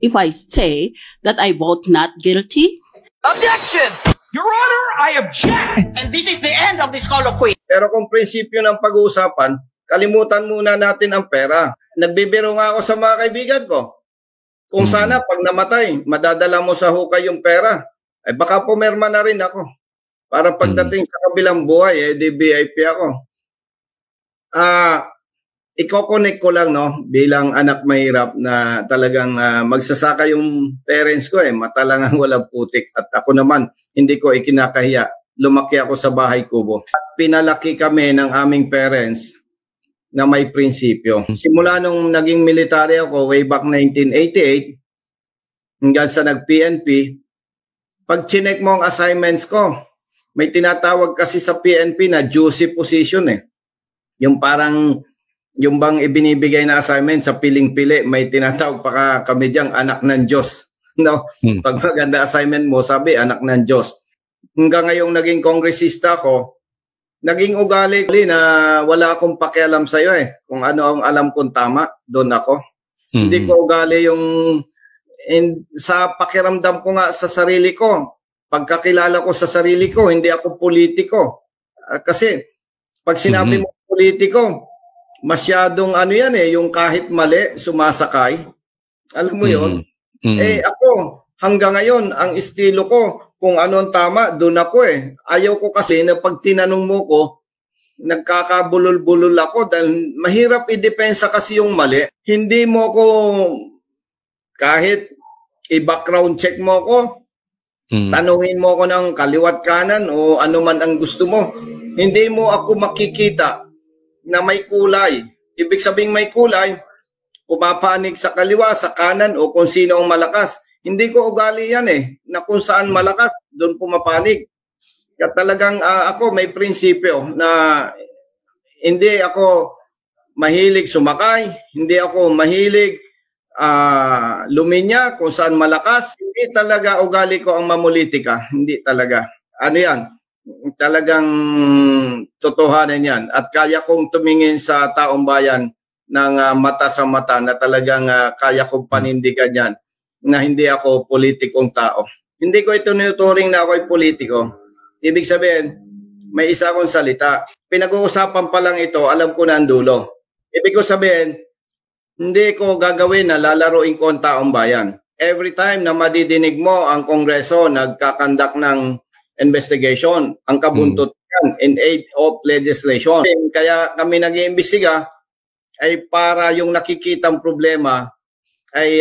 if I say that I vote not guilty? Objection! Your Honor, I object! And this is the end of this colloquy. Pero kung prinsipyo ng pag-uusapan, kalimutan muna natin ang pera. Nagbibiro nga ako sa mga kaibigan ko. Kung sana pag namatay, madadala mo sa hukay yung pera. Ay baka pumirma na rin ako. Para pagdating sa kabilang buhay, di VIP ako. Iko-connect ko lang, no, bilang anak mahirap na talagang magsasaka yung parents ko, mata lang ang walang putik. At ako naman, hindi ko ikinakahiya. Lumaki ako sa bahay kubo. At pinalaki kami ng aming parents na may prinsipyo. Simula nung naging military ako way back 1988 hanggang sa nag-PNP, pag chinek mo ang assignments ko, may tinatawag kasi sa PNP na juicy position Yung parang, yung bang ibinibigay na assignment sa piling-pili, may tinatawag pa kami diyang anak ng Diyos. No? Pag maganda assignment mo, sabi, anak ng Diyos. Hanggang ngayong naging kongresista ko, naging ugali na wala akong pakialam sa'yo Kung ano ang alam kong tama, doon ako. Hindi ko ugali yung sa pakiramdam ko nga sa sarili ko. Pagkakilala ko sa sarili ko, hindi ako politiko. Kasi pag sinabi mo politiko, masyadong ano yan yung kahit mali, sumasakay. Alam mo yun? Ako, hanggang ngayon, ang estilo ko, kung ano ang tama, doon ako Ayaw ko kasi na pag tinanong mo ko, nagkakabulol-bulol ako dahil mahirap i-depensa kasi yung mali. Hindi mo ko, kahit i-background check mo ko, tanungin mo ko ng kaliwat kanan o ano man ang gusto mo, hindi mo ako makikita na may kulay. Ibig sabihin may kulay, pumapanig sa kaliwa, sa kanan o kung sino ang malakas. Hindi ko ugali yan na kung saan malakas, doon pumapanig. Kaya talagang ako may prinsipyo na hindi ako mahilig sumakay, hindi ako mahilig luminya kung saan malakas. Hindi talaga ugali ko ang mamulitika. Hindi talaga. Ano yan? Talagang totohanan yan. At kaya kong tumingin sa taong bayan ng mata sa mata na talagang kaya kong panindigan yan na hindi ako politikong tao. Hindi ko ito tinuturing na ako'y politiko. Ibig sabihin, may isa akong salita. Pinag-uusapan pa lang ito, alam ko na ang dulo. Ibig ko sabihin, hindi ko gagawin na lalaruin ko ang taong bayan. Every time na madidinig mo ang Kongreso nagkakandak ng investigation, ang kabuntot yan in aid of legislation. Kaya kami nag-iimbestiga ay para yung nakikitang problema ay